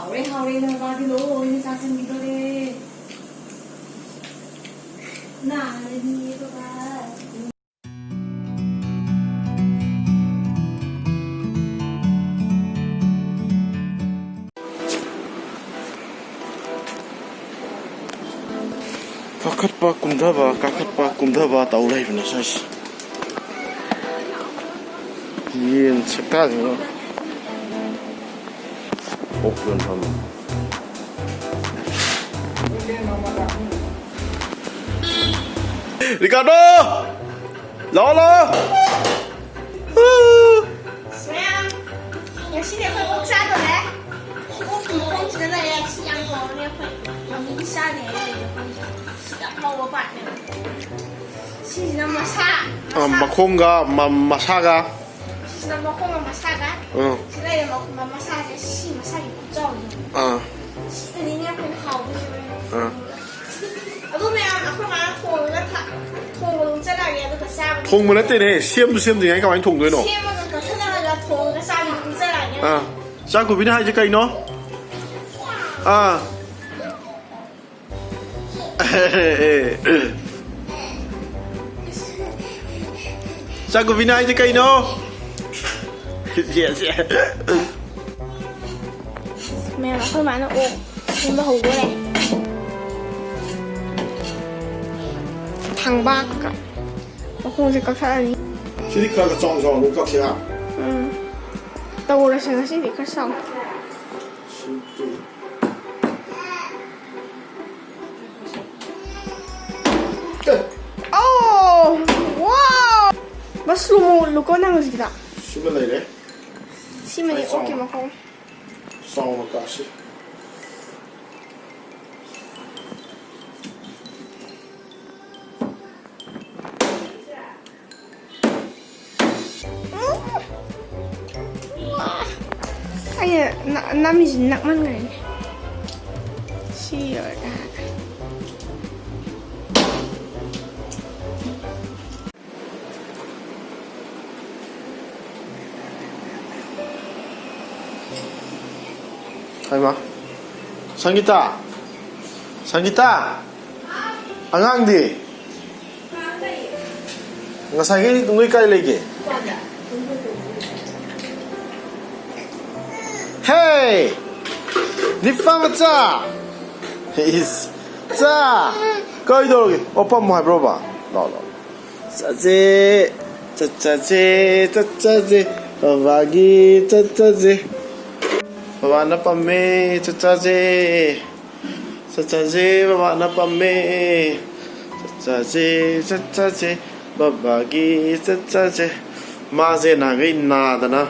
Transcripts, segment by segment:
하오래 너가디로 이미 사슴이더래 나는 이거가 kakatpa kumdhaba tau leibna sais yen sakta jo okun ham Ricardo lo Sayang, yang sini会攻杀的嘞，攻击的那也是阳光，那会攻杀的也有攻击，然后我把那个，是那么差， makhongga masaga 是那么红的么差的，现在的么差的细么差也不照的，是的，人家会好不是？都没有，快把它捅了它，捅了在那里那个沙。 thong mana te ne siam tu siam dingai ka mai thong doi no 先把那个看到那个捅个沙里在那里。sa ku bin hai je kai no sa ku bin hai je kai no yes 没有了，会把那我先把火锅嘞。 thongba ka makhong se ka sa ni sidi ka chong chong lu ka sia tàu là sang sẽ bị cắt xong. Oh wow mas lu có năng gì đó xin mời đấy xin mời ok mà không xong mà cả sĩ anh năm gì nặng mất này xì ở đây hay mà Sangeeta angang di ngasai cái tungui kai lagi hey nifang cha is cha coi đồ kì oppa mo hai bro ba lo cha je vagi cha je baba na pamme cha je baba na pamme cha je baba gi cha je ma je na gai na da na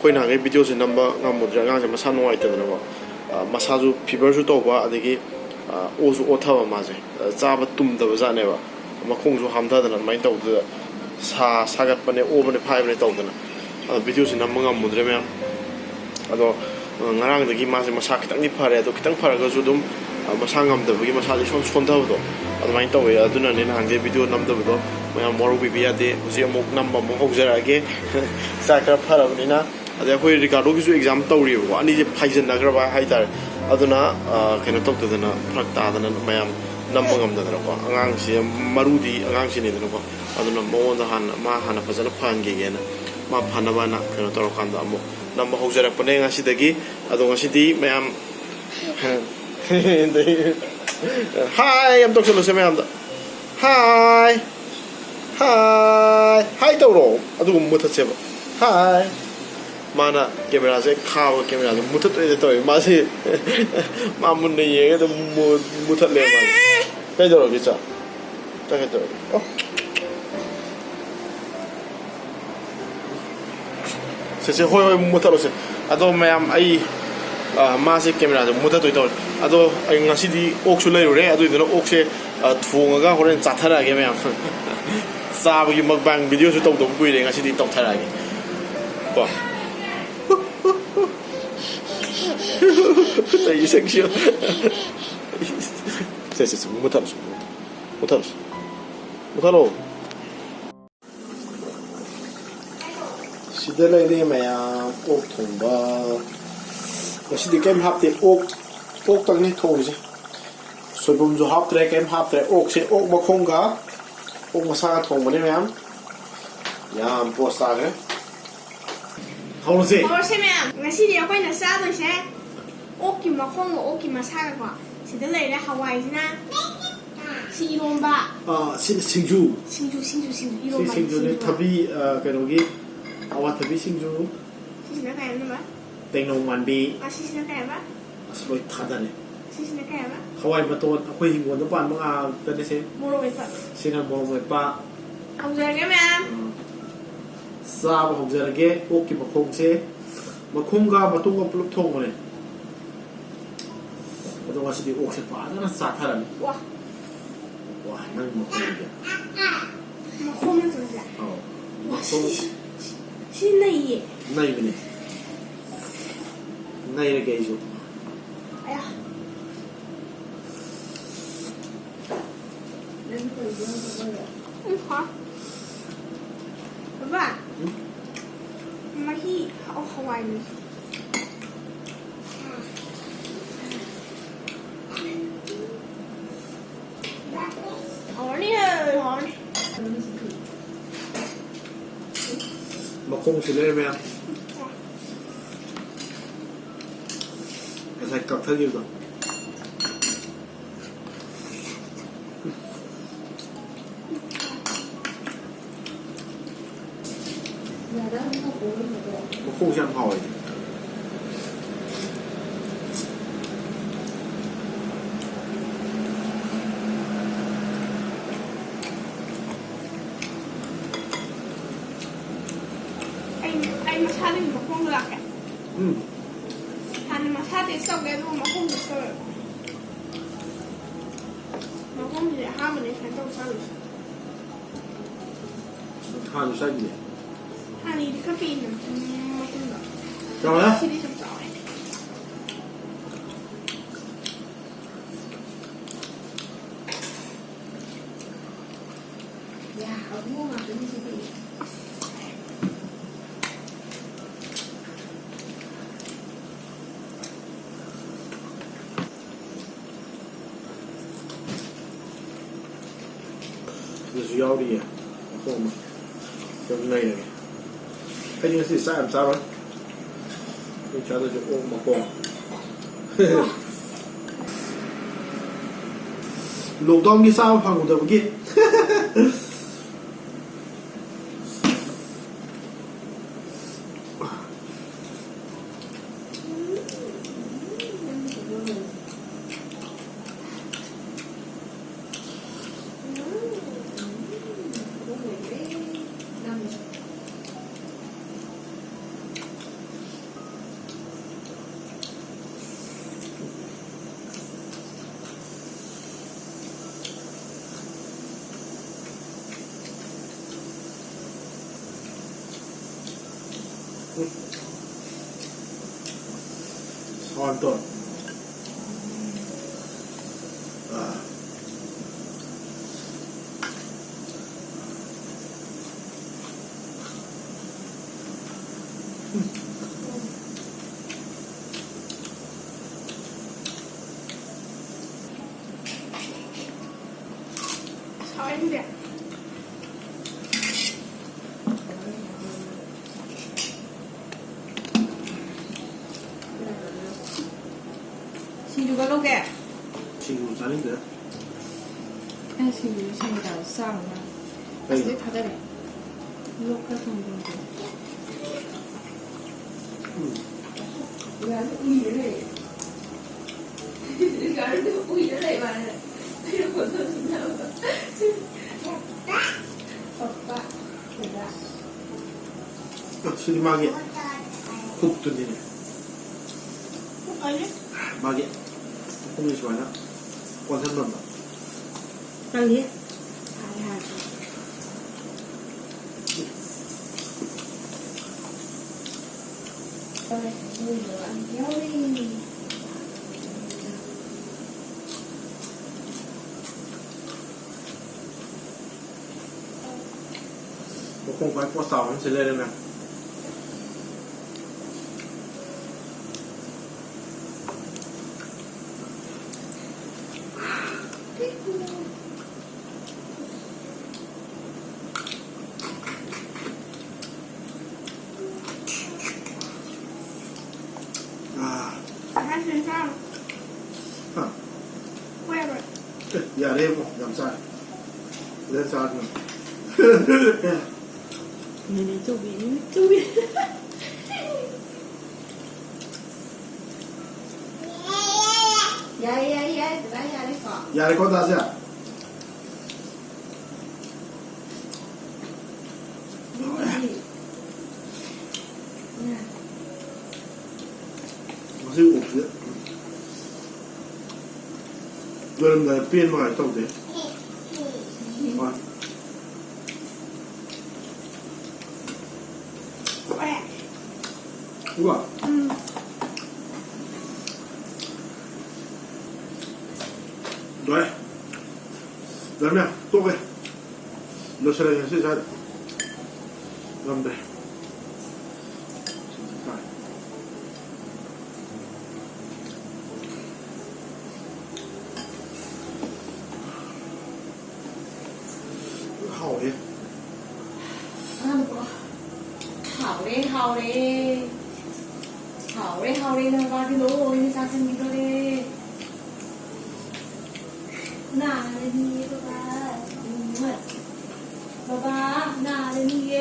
koi na gai video se number ngamudra ngang se masa noi ta na ba masa ju fever ju to ba adigi o ju o tha ba ma je cha ba tum da ba ja ne ba makhong ju ham da na mai to da sa gat pa ne o ba ne phai ba ne to da na video se number ngamudra me ado ngarang dagi ma se masa kitang ni phare ado kitang phara ga ju dum masa ngam da ba gi masa ji son da do ado mai to ya aduna ne na ge video nam da ba do mayam moru bi ya de usi amok number mo hok jara ge sa ka phara ba ni na अदे अखोई रिकार्डो की exam तौरीबो अनी जे फाइजन नगरबा हाइतार अदुना केनो तौतदना फरक तादना मयाम numb ngमदना को अंगांग से मरुदी अंगांग से नेदना को अदुना मोन हान मा हान फजन फांगे गेना मा फानबाना केनो तौर कांदा अमो नम्ब होजरक पने ngasiदगी अदो ngasiदी मयाम हाय am तोक चलो से मयाम हाय हाय हाय तौरो अदु मुथसेबा हाय mana camera se khawa camera se muthat de toy ma se ma mun ne ye ga muthat le ma kai do ro ki cha ta ke to oh se hoy muthat lo se ado mayam ai ma se camera se muthat toy to ado ai ngasi di ok su lai re ado idona ok se thunga ga horen chathara ge mayam sa ba gi mukbang video su tong kui re ngasi di tok thara ge ko 이 섹시요. 됐어. 못하러. 시들레리 마야 꼭 통바. Kasi di kem hap te ok tang ni thong se soibum jo hap tre kem hap tre ok se ok makhong ga ok masa thong bane mayam yam posta ge hau se Hawse ma'am, ngasi di ako'y nasa doon siya. Okay makhong o okay masaga ko. Sida lang na Hawaii na. Si yangba. singju Singdo yangba. singju ne thabi kano gi awa thabi singju Sisina kaya na ba? tengnong manbi Sisina kaya ba? asloi thada ne Sisina kaya ba? hawai maton akhoi hingwon da pan mga tane se Muro ba ito? sinan mo mo pa Hawse ma'am. sa ba hobjarage ok makhong se makhong ga matung ga pulup thong ne ado ga sidi ok se pa na sa thara ne Wah, wa nang makhong ge makhong na doon siya. oh Wah, makhong si nai. nai bine nai re ge ju Aya. Ha? Ba? Mahi o Hawaii. Horny ơi, horny. makhong se le me sai kap tha gi do makhong sang hỏi Anh masyadong makhong laki. Hani masyadong isang gano'n makhong gusto. Makhong hindi hamon eh, sa itong salis. han sa gi Hani di ka pinam. Makhong ba? sao á Sili sa tao eh. This yao đi à không mà trong này này cái như gì sai làm sao đấy tôi cho tôi ôm mà con lục đông như sao hàng của tôi kia hoàn toàn Sao anh đẹp? Singdo lâu kìa. 친구 자는데 지금 요즘이라 싸우나. đây 다 잘해. 이렇게 하는 건데. 왜 우유를 해? 이거 우유를 해 말해. 이러고 넣는다고. 오빠, 내가. 실망에 훅 던지네 Anh 막에 không như vậy đó quan thân mình 빨리 해. không phải qua sào nó sẽ lên đây nè 在，在啥呢？你周边周边。呀，咱压力高。压力高咋子？我是五十。여러분들 비엔마 있다고 돼? 우와. rồi làm nào tốt vậy nó sẽ là sẽ ra làm đây hậu đi hậu đi nó vào đi lỗ đi sang sang đi đi nào lên đi bà bà nào lên đi